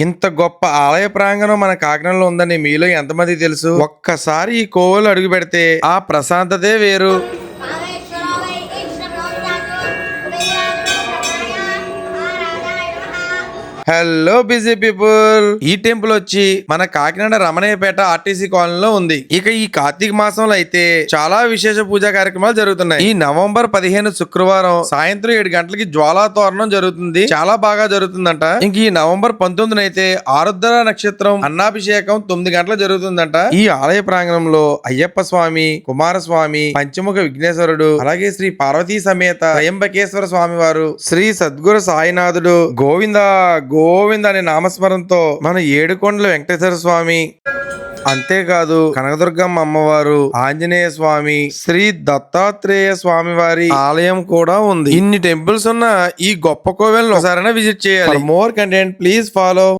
ఇంత గొప్ప ఆలయ ప్రాంగణం మన కాకినాడలో ఉందని మీలో ఎంతమంది తెలుసు? ఒక్కసారి ఈ కోవెలు అడుగు పెడితే ఆ ప్రశాంతతే వేరు. హలో బిజీ పీపుల్, ఈ టెంపుల్ వచ్చి మన కాకినాడ రమణయ్యపేట ఆర్టీసీ కాలనీలో ఉంది. ఇక ఈ కార్తీక మాసంలో అయితే చాలా విశేష పూజా కార్యక్రమాలు జరుగుతున్నాయి. ఈ నవంబర్ 15 శుక్రవారం సాయంత్రం 7 గంటలకి జ్వాలా తోరణం జరుగుతుంది. చాలా బాగా జరుగుతుందంట. ఇంక ఈ నవంబర్ 19 అయితే ఆరుద్ర నక్షత్రం అన్నాభిషేకం 9 గంటలు జరుగుతుందంట. ఈ ఆలయ ప్రాంగణంలో అయ్యప్ప స్వామి, కుమారస్వామి, పంచముఖ విఘ్నేశ్వరుడు, అలాగే శ్రీ పార్వతీ సమేత త్రయంబకేశ్వర స్వామి వారు, శ్రీ సద్గురు సాయినాథుడు, గోవింద అనే నామస్మరణతో మన ఏడుకొండల వెంకటేశ్వర స్వామి, అంతేకాదు కనకదుర్గమ్మ అమ్మవారు, ఆంజనేయ స్వామి, శ్రీ దత్తాత్రేయ స్వామి వారి ఆలయం కూడా ఉంది. ఇన్ని టెంపుల్స్ ఉన్న ఈ గొప్ప కోవెలను ఒకసారైనా విజిట్ చేయాలి. For more content please follow